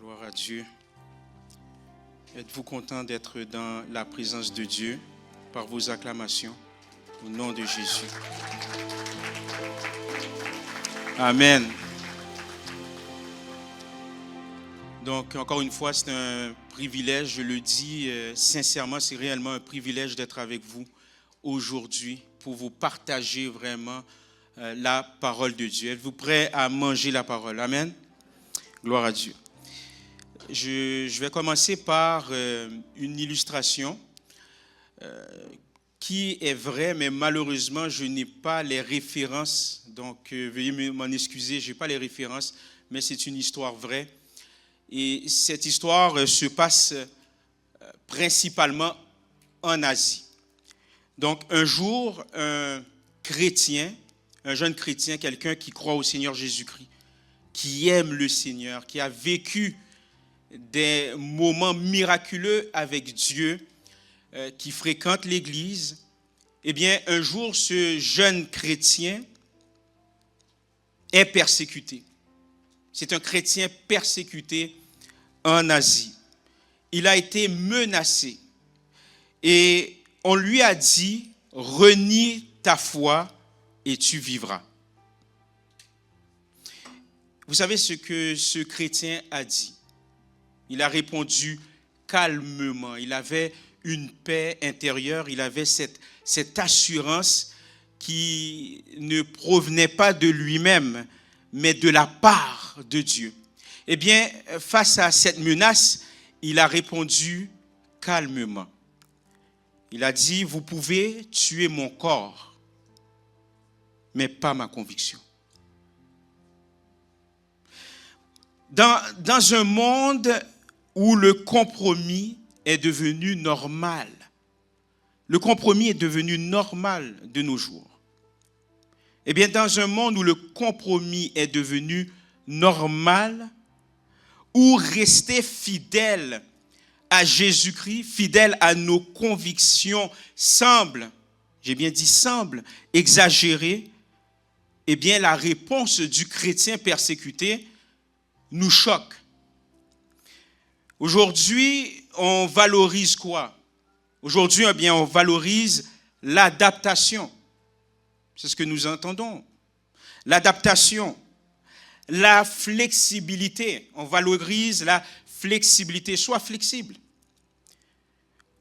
Gloire à Dieu. Êtes-vous content d'être dans la présence de Dieu par vos acclamations au nom de Jésus? Amen. Donc, encore une fois, c'est un privilège, je le dis sincèrement, c'est réellement un privilège d'être avec vous aujourd'hui pour vous partager vraiment la parole de Dieu. Êtes-vous prêts à manger la parole? Amen. Gloire à Dieu. Je vais commencer par une illustration qui est vraie, mais malheureusement, je n'ai pas les références. Donc, veuillez m'en excuser, je n'ai pas les références, mais c'est une histoire vraie. Et cette histoire se passe principalement en Asie. Donc, un jour, un chrétien, un jeune chrétien, quelqu'un qui croit au Seigneur Jésus-Christ, qui aime le Seigneur, qui a vécu des moments miraculeux avec Dieu, qui fréquente l'Église, eh bien, un jour, ce jeune chrétien est persécuté. C'est un chrétien persécuté en Asie. Il a été menacé et on lui a dit « Renie ta foi et tu vivras ». Vous savez ce que ce chrétien a dit? Il a répondu calmement. Il avait une paix intérieure, il avait cette assurance qui ne provenait pas de lui-même, mais de la part de Dieu. Eh bien, face à cette menace, il a répondu calmement. Il a dit, vous pouvez tuer mon corps, mais pas ma conviction. Dans un monde où le compromis est devenu normal, le compromis est devenu normal de nos jours. Eh bien, dans un monde où le compromis est devenu normal, où rester fidèle à Jésus-Christ, fidèle à nos convictions semble, j'ai bien dit semble, exagéré, eh bien, la réponse du chrétien persécuté nous choque. Aujourd'hui, on valorise quoi? Aujourd'hui, eh bien, on valorise l'adaptation. C'est ce que nous entendons. L'adaptation, la flexibilité. On valorise la flexibilité. Sois flexible.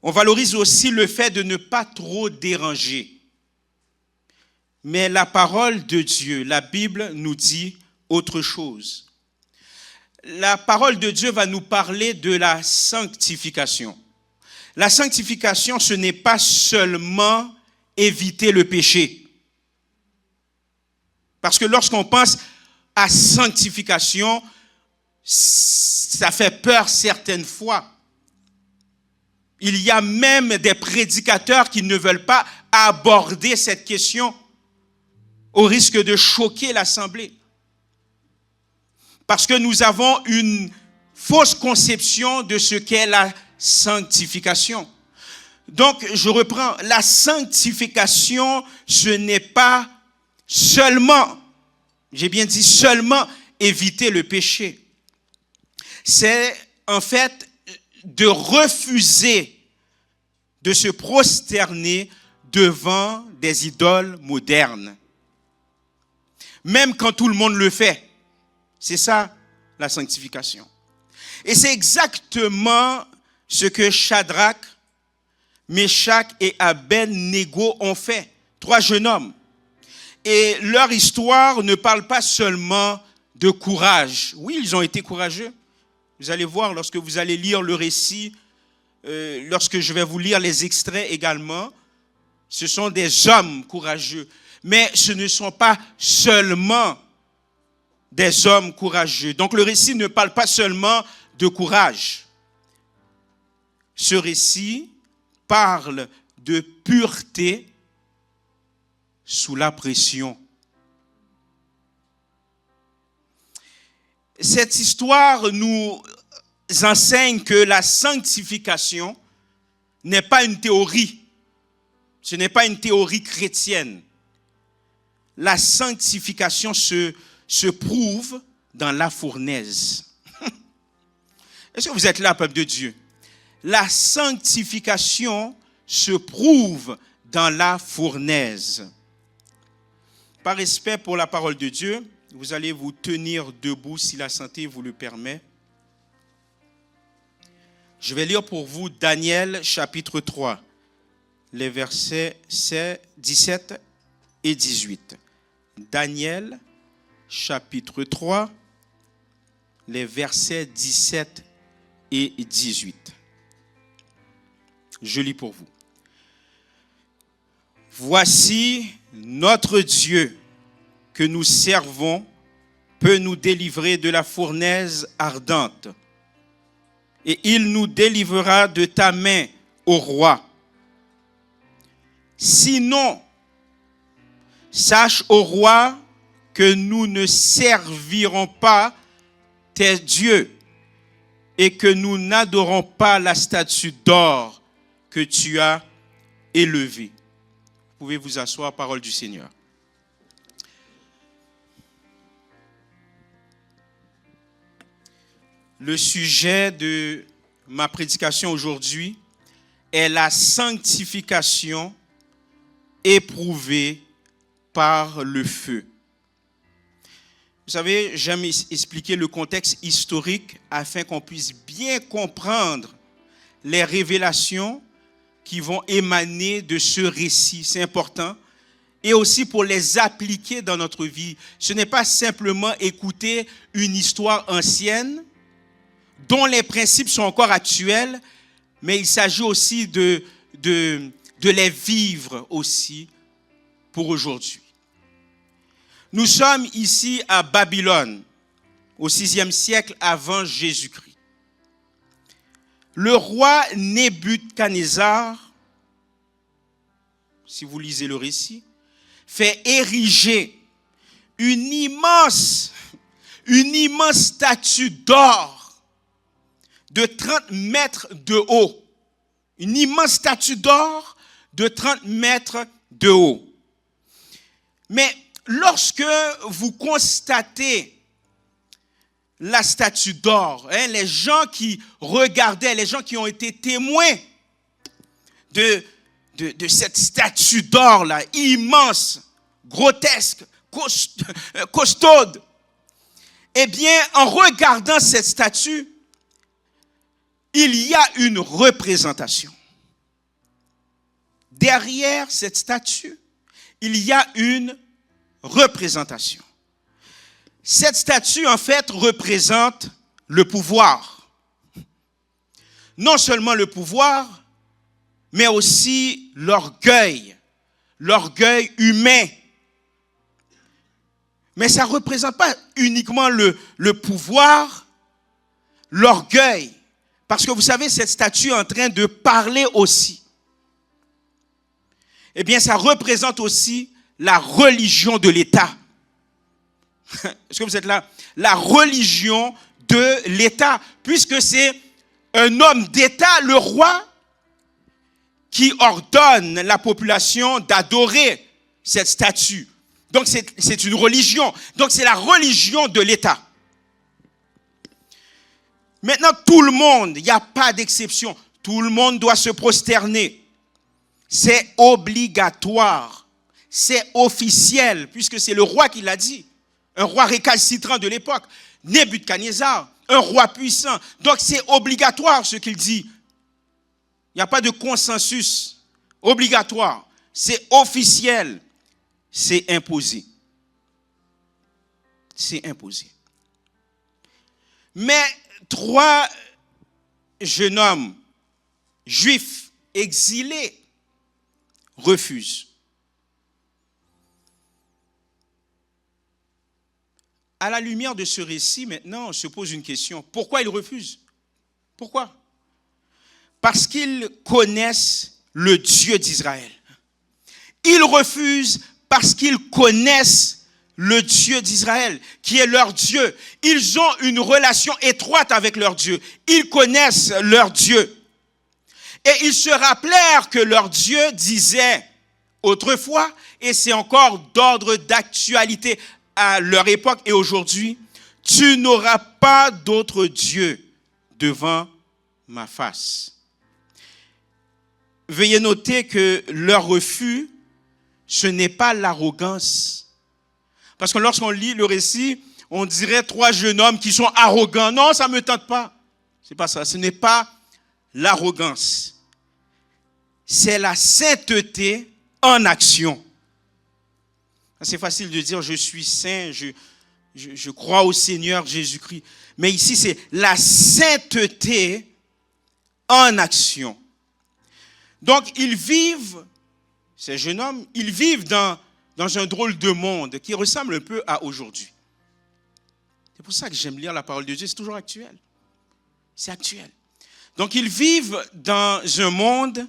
On valorise aussi le fait de ne pas trop déranger. Mais la parole de Dieu, la Bible nous dit autre chose. La parole de Dieu va nous parler de la sanctification. La sanctification, ce n'est pas seulement éviter le péché. Parce que lorsqu'on pense à sanctification, ça fait peur certaines fois. Il y a même des prédicateurs qui ne veulent pas aborder cette question au risque de choquer l'assemblée. Parce que nous avons une fausse conception de ce qu'est la sanctification. Donc, je reprends. La sanctification, ce n'est pas seulement, j'ai bien dit seulement, éviter le péché. C'est en fait de refuser de se prosterner devant des idoles modernes. Même quand tout le monde le fait. C'est ça, la sanctification. Et c'est exactement ce que Shadrach, Meshach et Abed-Négo ont fait. 3 jeunes hommes. Et leur histoire ne parle pas seulement de courage. Oui, ils ont été courageux. Vous allez voir lorsque vous allez lire le récit, lorsque je vais vous lire les extraits également, ce sont des hommes courageux. Mais ce ne sont pas seulement des hommes courageux. Donc le récit ne parle pas seulement de courage. Ce récit parle de pureté sous la pression. Cette histoire nous enseigne que la sanctification n'est pas une théorie. Ce n'est pas une théorie chrétienne. La sanctification se prouve dans la fournaise. Est-ce que vous êtes là, peuple de Dieu? La sanctification se prouve dans la fournaise. Par respect pour la parole de Dieu, vous allez vous tenir debout si la santé vous le permet. Je vais lire pour vous Daniel chapitre 3, les versets 17 et 18. Daniel chapitre 3, les versets 17 et 18. Je lis pour vous. Voici notre Dieu que nous servons peut nous délivrer de la fournaise ardente. Et il nous délivrera de ta main, ô roi. Sinon, sache, ô roi, que nous ne servirons pas tes dieux et que nous n'adorons pas la statue d'or que tu as élevée. Vous pouvez vous asseoir, parole du Seigneur. Le sujet de ma prédication aujourd'hui est la sanctification éprouvée par le feu. Vous savez, j'aime expliquer le contexte historique afin qu'on puisse bien comprendre les révélations qui vont émaner de ce récit. C'est important. Et aussi pour les appliquer dans notre vie. Ce n'est pas simplement écouter une histoire ancienne dont les principes sont encore actuels, mais il s'agit aussi de les vivre aussi pour aujourd'hui. Nous sommes ici à Babylone, au 6e siècle avant Jésus-Christ. Le roi Nebuchadnezzar, si vous lisez le récit, fait ériger une immense statue d'or de 30 mètres de haut. Une immense statue d'or de 30 mètres de haut. Mais lorsque vous constatez la statue d'or, les gens qui regardaient, les gens qui ont été témoins de cette statue d'or-là, immense, grotesque, costaude, eh bien, en regardant cette statue, il y a une représentation. Derrière cette statue, il y a une représentation. Cette statue, en fait, représente le pouvoir. Non seulement le pouvoir, mais aussi l'orgueil humain. Mais ça ne représente pas uniquement le pouvoir, l'orgueil. Parce que vous savez, cette statue est en train de parler aussi. Eh bien, ça représente aussi la religion de l'État. Est-ce que vous êtes là? La religion de l'État. Puisque c'est un homme d'État, le roi, qui ordonne la population d'adorer cette statue. Donc, c'est une religion. Donc, c'est la religion de l'État. Maintenant, tout le monde, il n'y a pas d'exception. Tout le monde doit se prosterner. C'est obligatoire. C'est officiel, puisque c'est le roi qui l'a dit. Un roi récalcitrant de l'époque. Nebuchadnezzar, un roi puissant. Donc, c'est obligatoire ce qu'il dit. Il n'y a pas de consensus. Obligatoire. C'est officiel. C'est imposé. C'est imposé. Mais 3 jeunes hommes juifs exilés refusent. À la lumière de ce récit, maintenant, on se pose une question. Pourquoi ils refusent? Pourquoi? Parce qu'ils connaissent le Dieu d'Israël. Ils refusent parce qu'ils connaissent le Dieu d'Israël, qui est leur Dieu. Ils ont une relation étroite avec leur Dieu. Ils connaissent leur Dieu. Et ils se rappelèrent que leur Dieu disait autrefois, et c'est encore d'ordre d'actualité à leur époque et aujourd'hui, tu n'auras pas d'autre Dieu devant ma face. Veuillez noter que leur refus, ce n'est pas l'arrogance. Parce que lorsqu'on lit le récit, on dirait 3 jeunes hommes qui sont arrogants. Non, ça ne me tente pas. C'est pas ça. Ce n'est pas l'arrogance. C'est la sainteté en action. C'est facile de dire je suis saint, je crois au Seigneur Jésus-Christ. Mais ici, c'est la sainteté en action. Donc, ils vivent, ces jeunes hommes, ils vivent dans un drôle de monde qui ressemble un peu à aujourd'hui. C'est pour ça que j'aime lire la parole de Dieu, c'est toujours actuel. C'est actuel. Donc, ils vivent dans un monde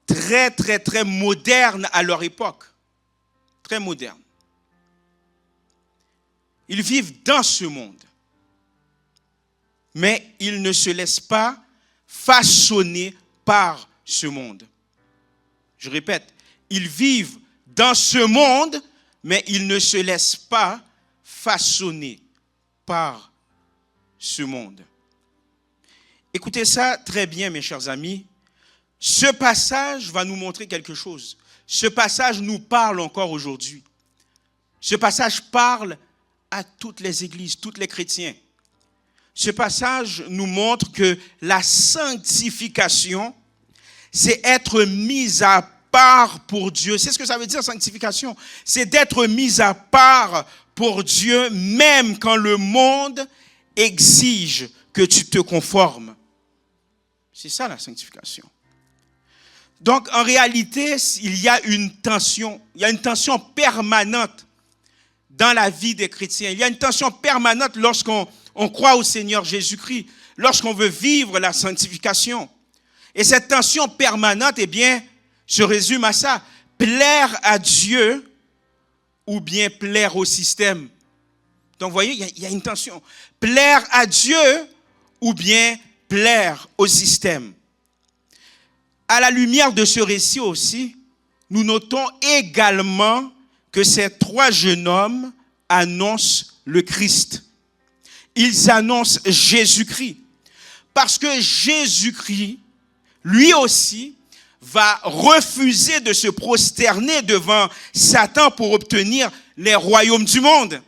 très, très, très moderne à leur époque. Très moderne. Ils vivent dans ce monde. Mais ils ne se laissent pas façonner par ce monde. Je répète, ils vivent dans ce monde, mais ils ne se laissent pas façonner par ce monde. Écoutez ça très bien, mes chers amis. Ce passage va nous montrer quelque chose. Ce passage nous parle encore aujourd'hui. Ce passage parle à toutes les églises, tous les chrétiens. Ce passage nous montre que la sanctification, c'est être mis à part pour Dieu. C'est ce que ça veut dire, sanctification. C'est d'être mis à part pour Dieu, même quand le monde exige que tu te conformes. C'est ça la sanctification. Donc, en réalité, il y a une tension permanente dans la vie des chrétiens. Il y a une tension permanente lorsqu'on croit au Seigneur Jésus-Christ, lorsqu'on veut vivre la sanctification. Et cette tension permanente, eh bien, se résume à ça. Plaire à Dieu ou bien plaire au système. Donc, vous voyez, il y a une tension. Plaire à Dieu ou bien plaire au système. À la lumière de ce récit aussi, nous notons également que ces 3 jeunes hommes annoncent le Christ. Ils annoncent Jésus-Christ. Parce que Jésus-Christ, lui aussi, va refuser de se prosterner devant Satan pour obtenir les royaumes du monde.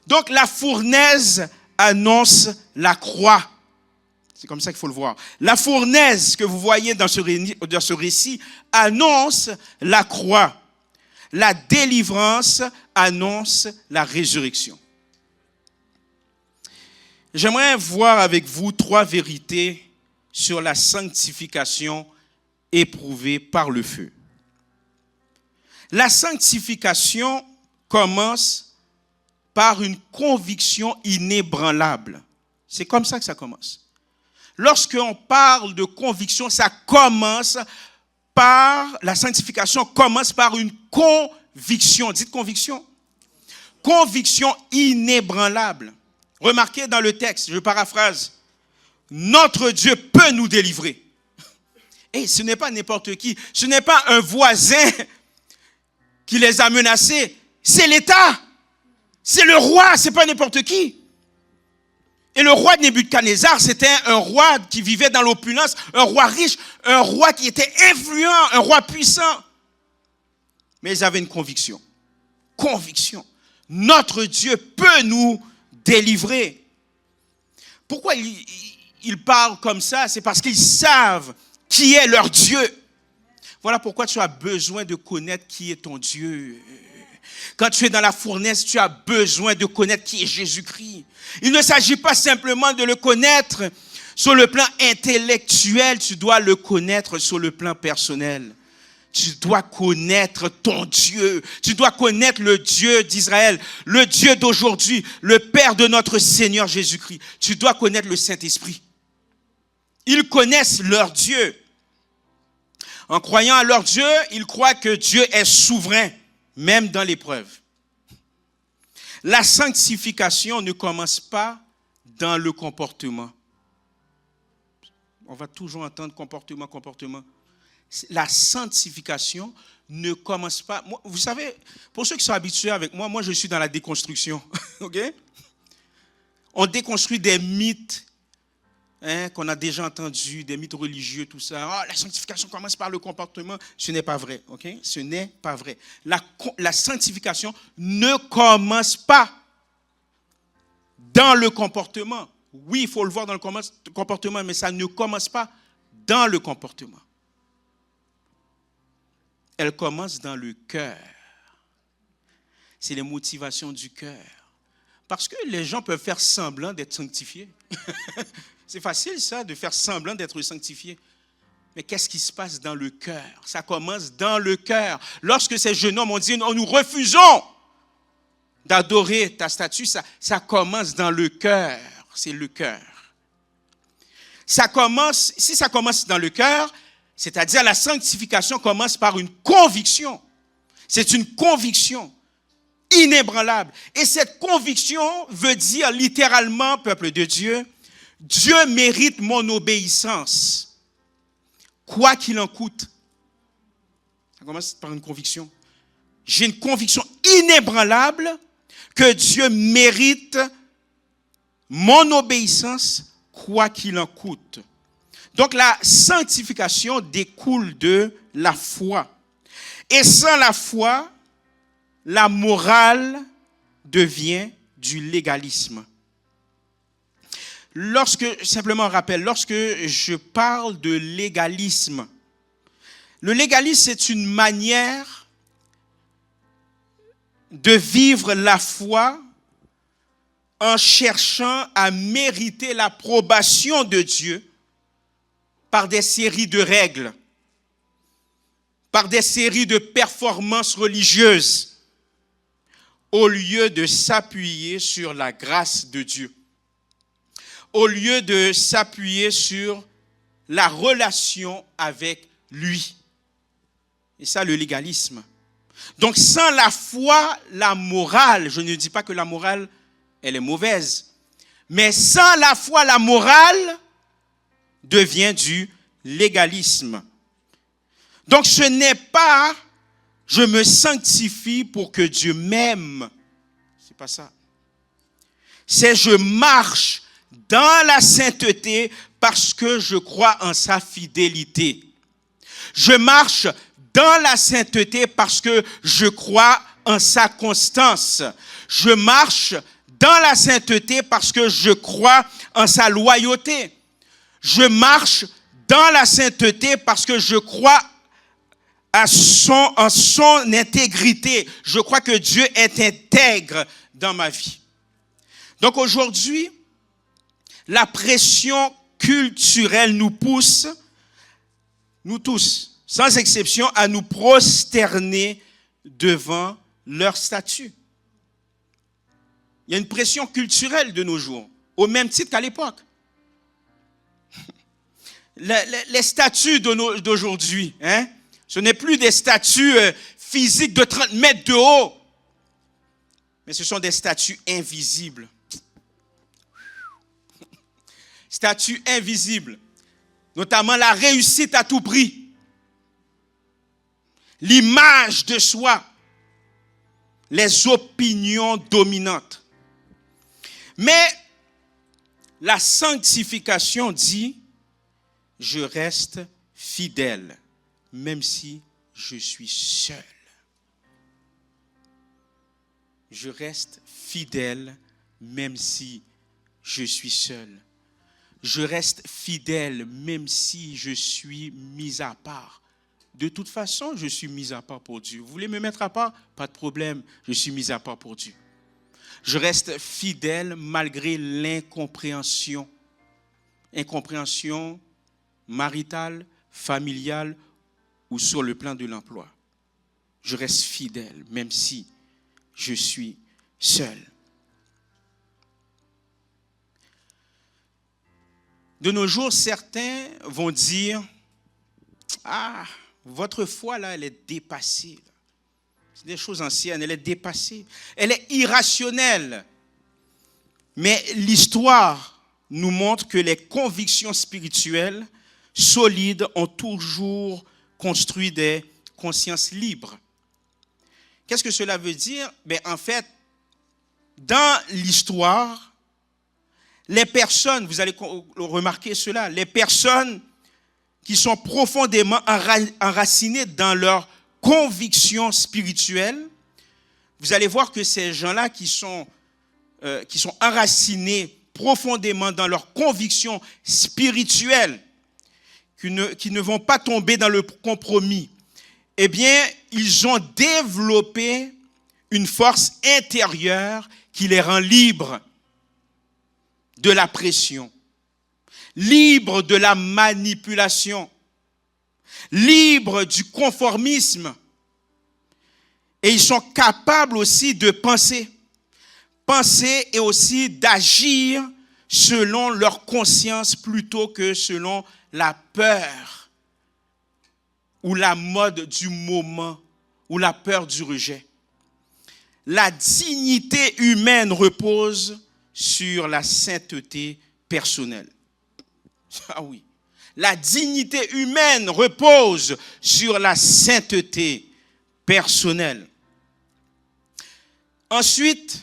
Donc la fournaise annonce la croix. C'est comme ça qu'il faut le voir. La fournaise que vous voyez dans ce récit annonce la croix. La délivrance annonce la résurrection. J'aimerais voir avec vous 3 vérités sur la sanctification éprouvée par le feu. La sanctification commence par une conviction inébranlable. C'est comme ça que ça commence. Lorsqu'on parle de conviction, la sanctification commence par une conviction. Dites conviction. Conviction inébranlable. Remarquez dans le texte, je paraphrase. Notre Dieu peut nous délivrer. Et ce n'est pas n'importe qui. Ce n'est pas un voisin qui les a menacés. C'est l'État. C'est le roi. Ce n'est pas n'importe qui. Et le roi de Nebuchadnezzar, c'était un roi qui vivait dans l'opulence, un roi riche, un roi qui était influent, un roi puissant. Mais ils avaient une conviction. Conviction. Notre Dieu peut nous délivrer. Pourquoi ils parlent comme ça? C'est parce qu'ils savent qui est leur Dieu. Voilà pourquoi tu as besoin de connaître qui est ton Dieu. Quand tu es dans la fournaise, tu as besoin de connaître qui est Jésus-Christ. Il ne s'agit pas simplement de le connaître sur le plan intellectuel, tu dois le connaître sur le plan personnel. Tu dois connaître ton Dieu. Tu dois connaître le Dieu d'Israël, le Dieu d'aujourd'hui, le Père de notre Seigneur Jésus-Christ. Tu dois connaître le Saint-Esprit. Ils connaissent leur Dieu. En croyant à leur Dieu, ils croient que Dieu est souverain, même dans l'épreuve. La sanctification ne commence pas dans le comportement. On va toujours entendre comportement. La sanctification ne commence pas. Moi, vous savez, pour ceux qui sont habitués avec moi, je suis dans la déconstruction. OK? On déconstruit des mythes qu'on a déjà entendus, des mythes religieux, tout ça. La sanctification commence par le comportement. Ce n'est pas vrai, ok? Ce n'est pas vrai. La sanctification ne commence pas dans le comportement. Oui, il faut le voir dans le comportement, mais ça ne commence pas dans le comportement. Elle commence dans le cœur. C'est les motivations du cœur. Parce que les gens peuvent faire semblant d'être sanctifiés. C'est facile ça, de faire semblant d'être sanctifié. Mais qu'est-ce qui se passe dans le cœur? Ça commence dans le cœur. Lorsque ces jeunes hommes ont dit, nous refusons d'adorer ta statue, ça commence dans le cœur. C'est le cœur. Si ça commence dans le cœur, c'est-à-dire la sanctification commence par une conviction. C'est une conviction inébranlable. Et cette conviction veut dire littéralement, peuple de Dieu, Dieu mérite mon obéissance, quoi qu'il en coûte. Ça commence par une conviction. J'ai une conviction inébranlable que Dieu mérite mon obéissance, quoi qu'il en coûte. Donc la sanctification découle de la foi. Et sans la foi, la morale devient du légalisme. Lorsque je parle de légalisme, le légalisme, c'est une manière de vivre la foi en cherchant à mériter l'approbation de Dieu par des séries de règles, par des séries de performances religieuses, au lieu de s'appuyer sur la grâce de Dieu, au lieu de s'appuyer sur la relation avec lui. Et ça, le légalisme. Donc, sans la foi, la morale, je ne dis pas que la morale, elle est mauvaise, mais sans la foi, la morale devient du légalisme. Donc, ce n'est pas je me sanctifie pour que Dieu m'aime. C'est pas ça. C'est je marche dans la sainteté parce que je crois en sa fidélité. Je marche dans la sainteté parce que je crois en sa constance. Je marche dans la sainteté parce que je crois en sa loyauté. Je marche dans la sainteté parce que je crois en son intégrité. Je crois que Dieu est intègre dans ma vie. Donc aujourd'hui, la pression culturelle nous pousse, nous tous, sans exception, à nous prosterner devant leur statut. Il y a une pression culturelle de nos jours, au même titre qu'à l'époque. Les statues d'aujourd'hui, ce n'est plus des statues physiques de 30 mètres de haut, mais ce sont des statues invisibles. Statues invisibles, notamment la réussite à tout prix, l'image de soi, les opinions dominantes. Mais la sanctification dit, je reste fidèle, même si je suis seul. Je reste fidèle, même si je suis seul. Je reste fidèle, même si je suis mis à part. De toute façon, je suis mis à part pour Dieu. Vous voulez me mettre à part? Pas de problème, je suis mis à part pour Dieu. Je reste fidèle malgré l'incompréhension. Incompréhension maritale, familiale ou sur le plan de l'emploi. Je reste fidèle, même si je suis seul. De nos jours, certains vont dire, votre foi là, elle est dépassée. C'est des choses anciennes, elle est dépassée. Elle est irrationnelle. Mais l'histoire nous montre que les convictions spirituelles solides ont toujours construit des consciences libres. Qu'est-ce que cela veut dire? En fait, dans l'histoire, Les personnes, vous allez remarquer cela, les personnes qui sont profondément enracinées dans leurs convictions spirituelles, vous allez voir que ces gens-là qui sont enracinés profondément dans leurs convictions spirituelles, qui ne vont pas tomber dans le compromis, eh bien, ils ont développé une force intérieure qui les rend libres de la pression, libres de la manipulation, libres du conformisme. Et ils sont capables aussi de penser et aussi d'agir selon leur conscience plutôt que selon la peur ou la mode du moment ou la peur du rejet. La dignité humaine repose sur la sainteté personnelle. Ah oui. La dignité humaine repose sur la sainteté personnelle. Ensuite,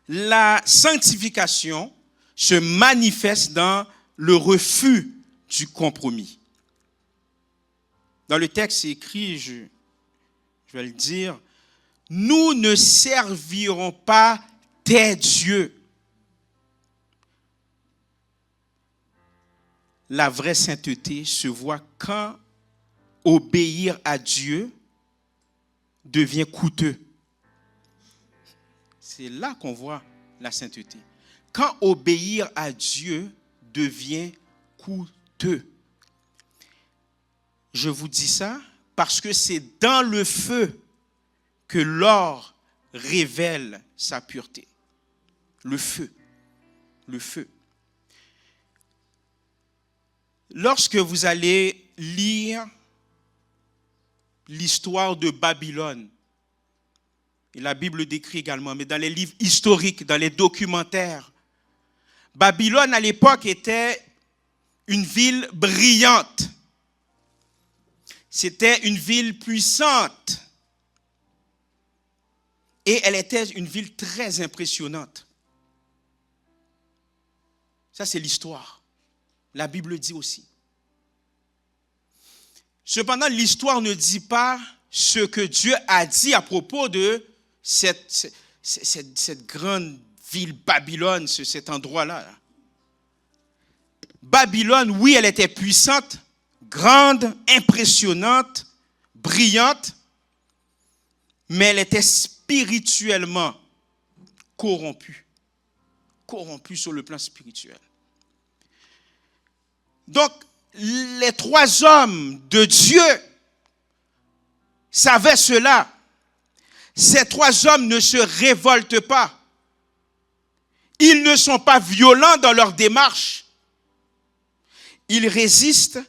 la sanctification se manifeste dans le refus du compromis. Dans le texte, c'est écrit, je vais le dire, nous ne servirons pas tes dieux. La vraie sainteté se voit quand obéir à Dieu devient coûteux. C'est là qu'on voit la sainteté. Quand obéir à Dieu devient coûteux. Je vous dis ça parce que c'est dans le feu que l'or révèle sa pureté. Le feu. Le feu. Lorsque vous allez lire l'histoire de Babylone, et la Bible décrit également, mais dans les livres historiques, dans les documentaires, Babylone à l'époque était une ville brillante. C'était une ville puissante. Et elle était une ville très impressionnante. Ça, c'est l'histoire. La Bible dit aussi. Cependant, l'histoire ne dit pas ce que Dieu a dit à propos de cette grande ville Babylone, cet endroit-là. Babylone, oui, elle était puissante, grande, impressionnante, brillante, mais elle était spirituellement corrompue. Corrompue sur le plan spirituel. Donc, les trois hommes de Dieu savaient cela. Ces trois hommes ne se révoltent pas. Ils ne sont pas violents dans leur démarche. Ils résistent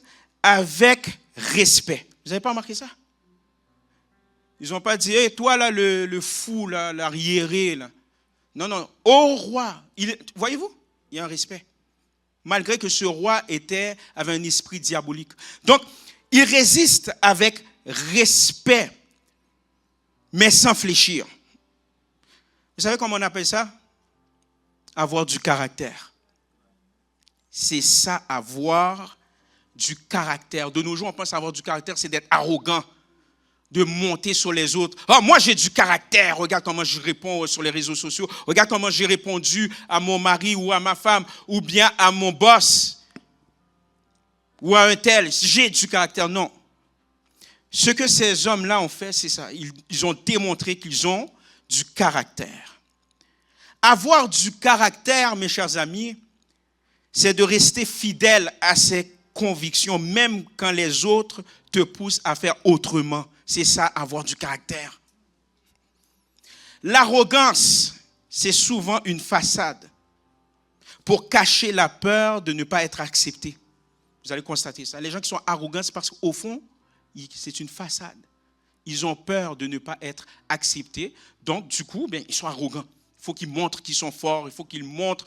avec respect. Vous n'avez pas remarqué ça? Ils n'ont pas dit, hey, toi là, le fou, là, l'arriéré. Là. Non, non, au roi. Voyez-vous, il y a un respect. Malgré que ce roi avait un esprit diabolique. Donc, il résiste avec respect, mais sans fléchir. Vous savez comment on appelle ça? Avoir du caractère. C'est ça, avoir du caractère. De nos jours, on pense avoir du caractère, c'est d'être arrogant, de monter sur les autres. Oh, moi, j'ai du caractère. Regarde comment je réponds sur les réseaux sociaux. Regarde comment j'ai répondu à mon mari ou à ma femme ou bien à mon boss ou à un tel. J'ai du caractère. Non. Ce que ces hommes-là ont fait, c'est ça. Ils ont démontré qu'ils ont du caractère. Avoir du caractère, mes chers amis, c'est de rester fidèle à ses convictions, même quand les autres te poussent à faire autrement. C'est ça, avoir du caractère. L'arrogance, c'est souvent une façade pour cacher la peur de ne pas être accepté. Vous allez constater ça. Les gens qui sont arrogants, c'est parce qu'au fond, c'est une façade. Ils ont peur de ne pas être acceptés. Donc, du coup, ils sont arrogants. Il faut qu'ils montrent qu'ils sont forts. Il faut qu'ils montrent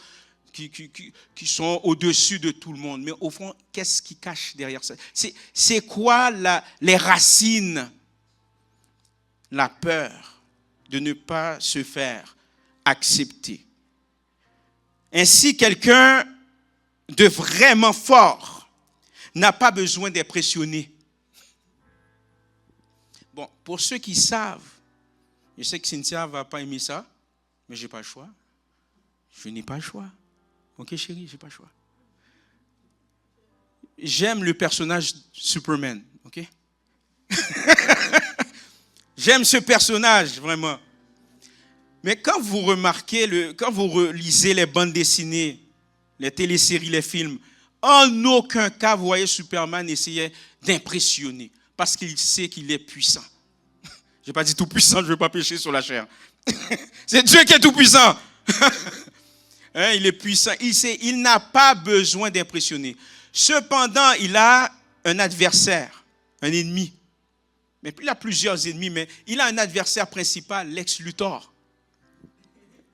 qu'ils sont au-dessus de tout le monde. Mais au fond, qu'est-ce qui cache derrière ça? C'est quoi les racines? La peur de ne pas se faire accepter. Ainsi, quelqu'un de vraiment fort n'a pas besoin d'impressionner. Bon, pour ceux qui savent, je sais que Cynthia ne va pas aimer ça, mais je n'ai pas le choix. Je n'ai pas le choix. Ok, chérie, je n'ai pas le choix. J'aime le personnage Superman, ok? J'aime ce personnage, vraiment. Mais quand vous remarquez, quand vous relisez les bandes dessinées, les téléséries, les films, en aucun cas, vous voyez Superman essayer d'impressionner parce qu'il sait qu'il est puissant. Je n'ai pas dit tout puissant, je ne veux pas pécher sur la chair. C'est Dieu qui est tout puissant. Hein, il est puissant. Il n'a pas besoin d'impressionner. Cependant, il a un adversaire, un ennemi. Mais il a plusieurs ennemis, mais il a un adversaire principal, Lex Luthor.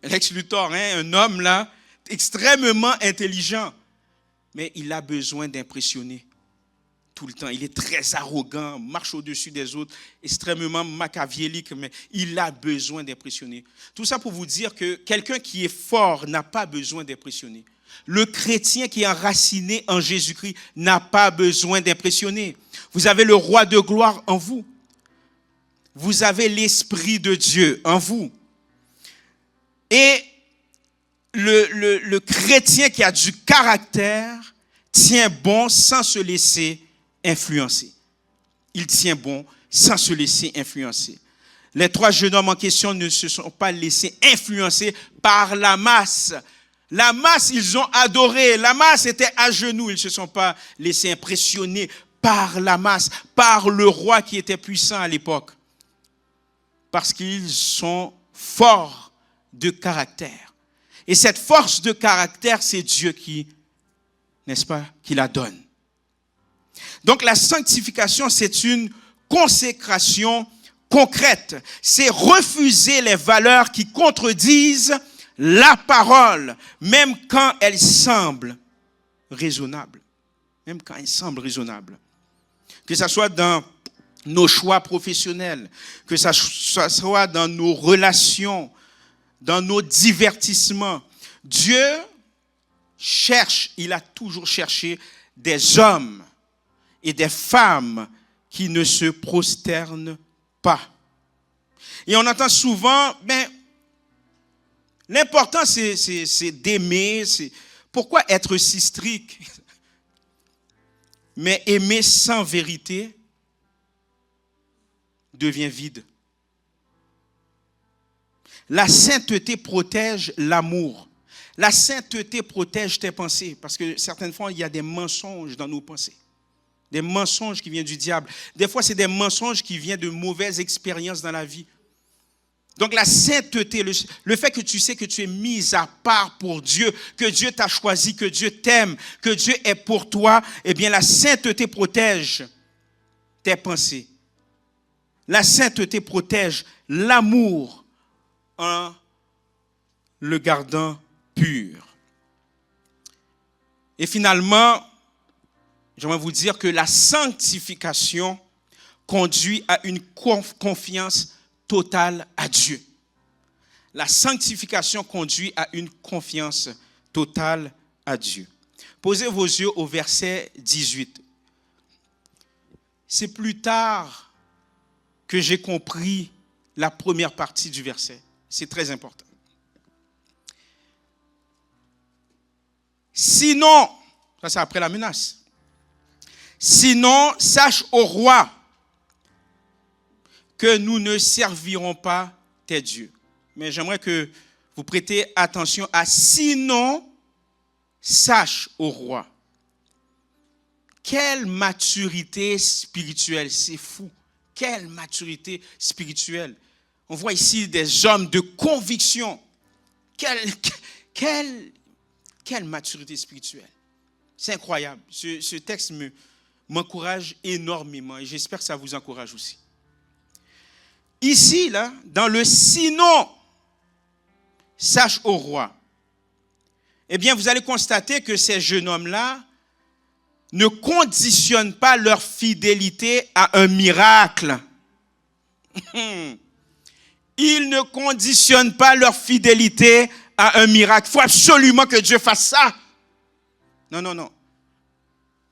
Lex Luthor, hein, un homme là, extrêmement intelligent. Mais il a besoin d'impressionner tout le temps. Il est très arrogant, marche au-dessus des autres, extrêmement machiavélique, mais il a besoin d'impressionner. Tout ça pour vous dire que quelqu'un qui est fort n'a pas besoin d'impressionner. Le chrétien qui est enraciné en Jésus-Christ n'a pas besoin d'impressionner. Vous avez le roi de gloire en vous. Vous avez l'Esprit de Dieu en vous. Et le chrétien qui a du caractère tient bon sans se laisser influencer. Il tient bon sans se laisser influencer. Les 3 jeunes hommes en question ne se sont pas laissés influencer par la masse. La masse, ils ont adoré. La masse était à genoux. Ils ne se sont pas laissés impressionner par la masse, par le roi qui était puissant à l'époque. Parce qu'ils sont forts de caractère. Et cette force de caractère, c'est Dieu qui, n'est-ce pas, qui la donne. Donc la sanctification, c'est une consécration concrète. C'est refuser les valeurs qui contredisent la parole, même quand elles semblent raisonnables. Même quand elles semblent raisonnables. Que ce soit dans nos choix professionnels, que ce soit dans nos relations, dans nos divertissements. Dieu cherche, il a toujours cherché des hommes et des femmes qui ne se prosternent pas. Et on entend souvent, l'important c'est d'aimer. Pourquoi être si strict? Mais aimer sans vérité devient vide. La sainteté protège l'amour. La sainteté protège tes pensées. Parce que certaines fois, il y a des mensonges dans nos pensées. Des mensonges qui viennent du diable. Des fois, c'est des mensonges qui viennent de mauvaises expériences dans la vie. Donc la sainteté, le fait que tu sais que tu es mis à part pour Dieu, que Dieu t'a choisi, que Dieu t'aime, que Dieu est pour toi, eh bien la sainteté protège tes pensées. La sainteté protège l'amour en le gardant pur. Et finalement, j'aimerais vous dire que la sanctification conduit à une confiance totale à Dieu. La sanctification conduit à une confiance totale à Dieu. Posez vos yeux au verset 18. C'est plus tard que j'ai compris la première partie du verset. C'est très important. Sinon, ça c'est après la menace. Sinon, sache au roi que nous ne servirons pas tes dieux. Mais j'aimerais que vous prêtez attention à sinon, sache au roi. Quelle maturité spirituelle, c'est fou. Quelle maturité spirituelle. On voit ici des hommes de conviction. Quelle maturité spirituelle. C'est incroyable. Ce texte m'encourage énormément et j'espère que ça vous encourage aussi. Ici, là, dans le sinon, sache au roi. Eh bien, vous allez constater que ces jeunes hommes-là ne conditionnent pas leur fidélité à un miracle. Ils ne conditionnent pas leur fidélité à un miracle. Il faut absolument que Dieu fasse ça. Non, non, non.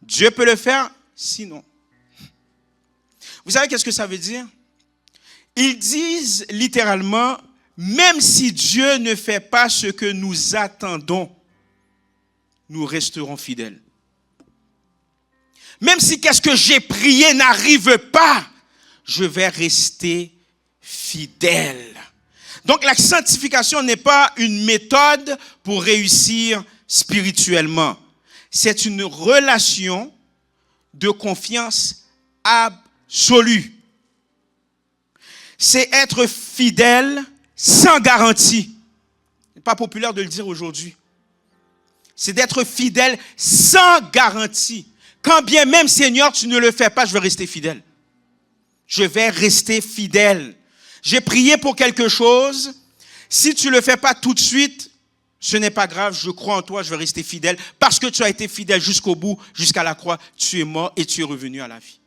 Dieu peut le faire, sinon. Vous savez qu'est-ce que ça veut dire? Ils disent littéralement, même si Dieu ne fait pas ce que nous attendons, nous resterons fidèles. Même si qu'est-ce que j'ai prié n'arrive pas, je vais rester fidèle. Donc la sanctification n'est pas une méthode pour réussir spirituellement. C'est une relation de confiance absolue. C'est être fidèle sans garantie. Ce n'est pas populaire de le dire aujourd'hui. C'est d'être fidèle sans garantie. Quand bien même, Seigneur, tu ne le fais pas, je vais rester fidèle. Je vais rester fidèle. J'ai prié pour quelque chose. Si tu ne le fais pas tout de suite, ce n'est pas grave, je crois en toi, je vais rester fidèle. Parce que tu as été fidèle jusqu'au bout, jusqu'à la croix, tu es mort et tu es revenu à la vie.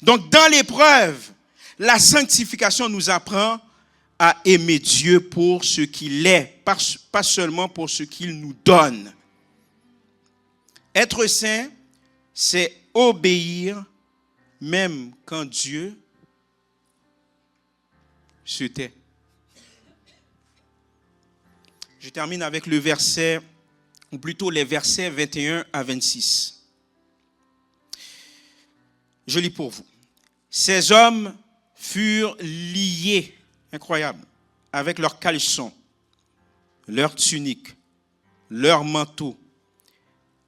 Donc, dans l'épreuve, la sanctification nous apprend à aimer Dieu pour ce qu'il est, pas seulement pour ce qu'il nous donne. Être saint, c'est obéir même quand Dieu se tait. Je termine avec le verset, ou plutôt les versets 21 à 26. Je lis pour vous. Ces hommes furent liés, incroyable, avec leurs caleçons, leurs tuniques, leurs manteaux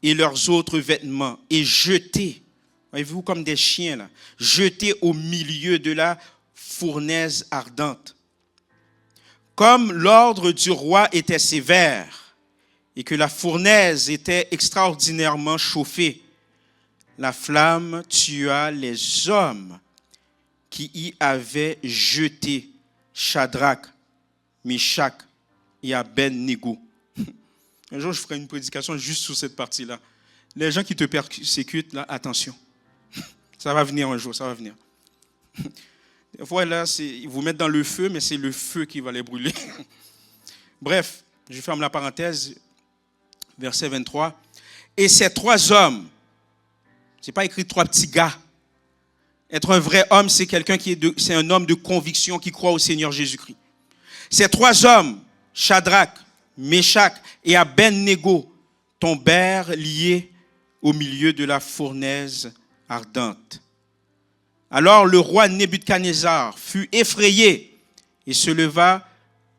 et leurs autres vêtements, et jetés, voyez-vous, comme des chiens là, jetés au milieu de la fournaise ardente. Comme l'ordre du roi était sévère et que la fournaise était extraordinairement chauffée, la flamme tua les hommes qui y avaient jeté Shadrach, Meshach et Abednego. Un jour, je ferai une prédication juste sur cette partie-là. Les gens qui te persécutent, là, attention. Ça va venir un jour, ça va venir. Des fois, là, ils vous mettent dans le feu, mais c'est le feu qui va les brûler. Bref, je ferme la parenthèse, verset 23. Et ces trois hommes, c'est pas écrit trois petits gars. Être un vrai homme, c'est quelqu'un c'est un homme de conviction qui croit au Seigneur Jésus-Christ. Ces trois hommes, Shadrach, Meshach et Abednego, tombèrent liés au milieu de la fournaise ardente. Alors le roi Nebuchadnezzar fut effrayé et se leva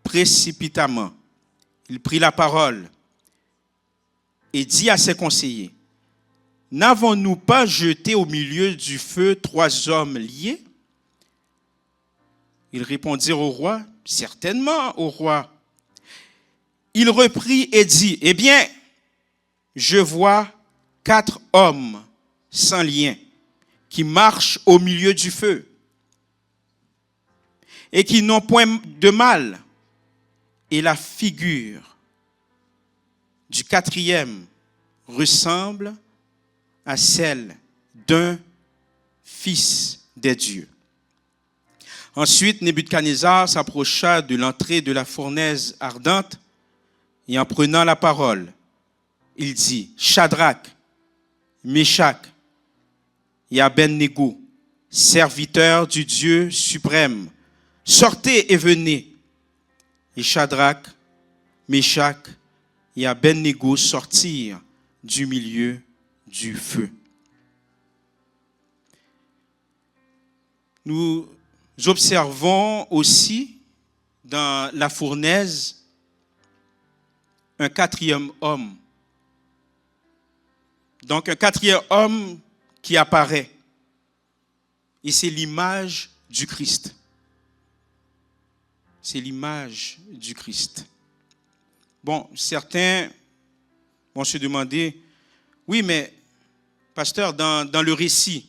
précipitamment. Il prit la parole et dit à ses conseillers, « N'avons-nous pas jeté au milieu du feu trois hommes liés ?» Ils répondirent au roi, « Certainement, au roi. » Il reprit et dit, « Eh bien, je vois 4 hommes sans lien qui marchent au milieu du feu et qui n'ont point de mal. Et la figure du 4e ressemble à celle d'un fils des dieux. » Ensuite, Nebuchadnezzar s'approcha de l'entrée de la fournaise ardente et en prenant la parole, il dit, « Shadrach, Meshach et Abednego, serviteurs du Dieu suprême, sortez et venez. » Et Shadrach, Meshach et Abednego sortirent du milieu du feu. Nous observons aussi dans la fournaise un 4e homme. Donc un 4e homme qui apparaît. Et c'est l'image du Christ. C'est l'image du Christ. Bon, certains vont se demander, oui, mais pasteur, dans le récit,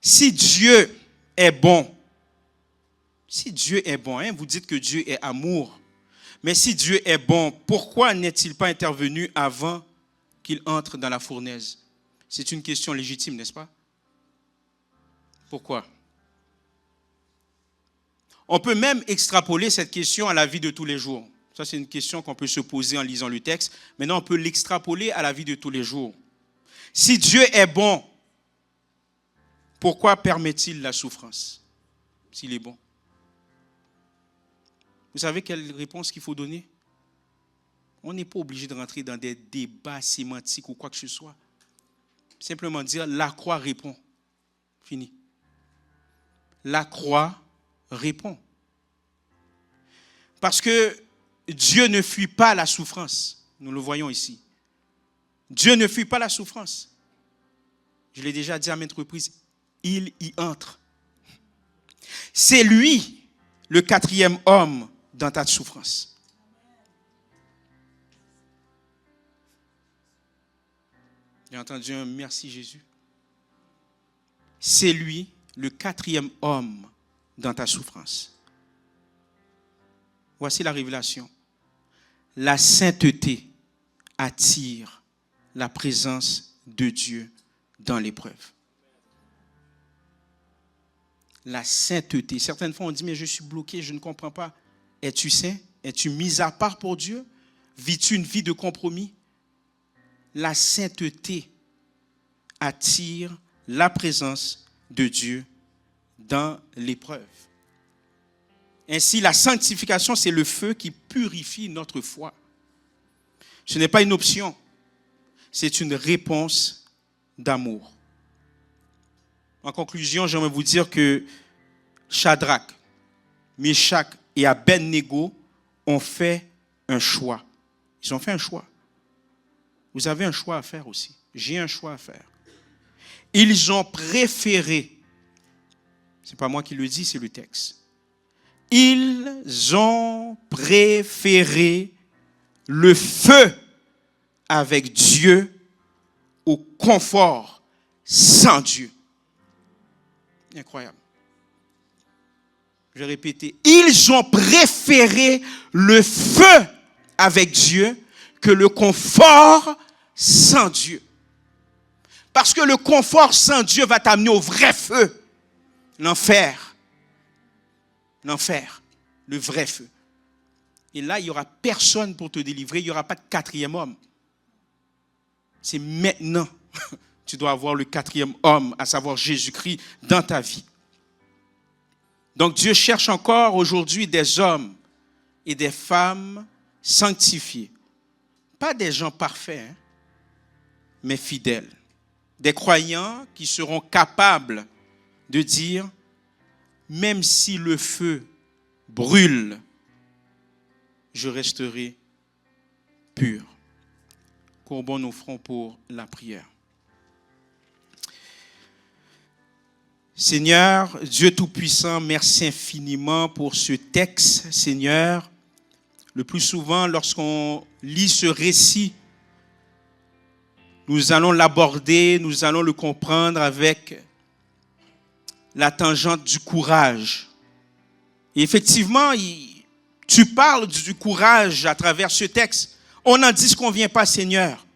si Dieu est bon, hein, vous dites que Dieu est amour, mais si Dieu est bon, pourquoi n'est-il pas intervenu avant qu'il entre dans la fournaise? C'est une question légitime, n'est-ce pas? Pourquoi? On peut même extrapoler cette question à la vie de tous les jours. Vous Ça, c'est une question qu'on peut se poser en lisant le texte. Maintenant, on peut l'extrapoler à la vie de tous les jours. Si Dieu est bon, pourquoi permet-il la souffrance s'il est bon? Vous savez quelle réponse qu'il faut donner? On n'est pas obligé de rentrer dans des débats sémantiques ou quoi que ce soit. Simplement dire, la croix répond. Fini. La croix répond. Parce que Dieu ne fuit pas la souffrance. Nous le voyons ici. Dieu ne fuit pas la souffrance. Je l'ai déjà dit à maintes reprises. Il y entre. C'est lui le quatrième homme dans ta souffrance. J'ai entendu un merci Jésus. C'est lui le quatrième homme dans ta souffrance. Voici la révélation. La sainteté attire la présence de Dieu dans l'épreuve. La sainteté. Certaines fois, on dit, mais je suis bloqué, je ne comprends pas. Es-tu saint? Es-tu mis à part pour Dieu? Vis-tu une vie de compromis? La sainteté attire la présence de Dieu dans l'épreuve. Ainsi, la sanctification, c'est le feu qui purifie notre foi. Ce n'est pas une option, c'est une réponse d'amour. En conclusion, j'aimerais vous dire que Shadrach, Meshach et Abednego ont fait un choix. Ils ont fait un choix. Vous avez un choix à faire aussi. J'ai un choix à faire. Ils ont préféré, ce n'est pas moi qui le dis, c'est le texte. Ils ont préféré le feu avec Dieu au confort sans Dieu. Incroyable. Je vais répéter. Ils ont préféré le feu avec Dieu que le confort sans Dieu. Parce que le confort sans Dieu va t'amener au vrai feu. L'enfer. L'enfer. Le vrai feu. Et là, il n'y aura personne pour te délivrer. Il n'y aura pas de quatrième homme. C'est maintenant. Tu dois avoir le quatrième homme, à savoir Jésus-Christ, dans ta vie. Donc Dieu cherche encore aujourd'hui des hommes et des femmes sanctifiés. Pas des gens parfaits, hein, mais fidèles. Des croyants qui seront capables de dire, même si le feu brûle, je resterai pur. Courbons nos fronts pour la prière. Seigneur, Dieu Tout-Puissant, merci infiniment pour ce texte, Seigneur. Le plus souvent, lorsqu'on lit ce récit, nous allons l'aborder, nous allons le comprendre avec la tangente du courage. Et effectivement, tu parles du courage à travers ce texte. On n'en dit ce qu'on ne vient pas, Seigneur.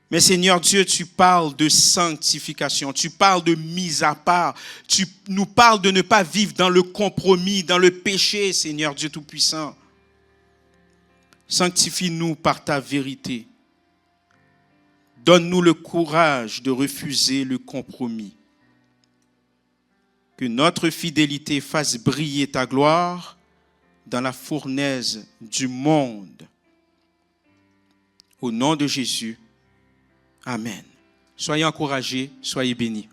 Mais Seigneur Dieu, tu parles de sanctification, tu parles de mise à part, tu nous parles de ne pas vivre dans le compromis, dans le péché, Seigneur Dieu Tout-Puissant. Sanctifie-nous par ta vérité. Donne-nous le courage de refuser le compromis. Que notre fidélité fasse briller ta gloire dans la fournaise du monde. Au nom de Jésus. Amen. Soyez encouragés, soyez bénis.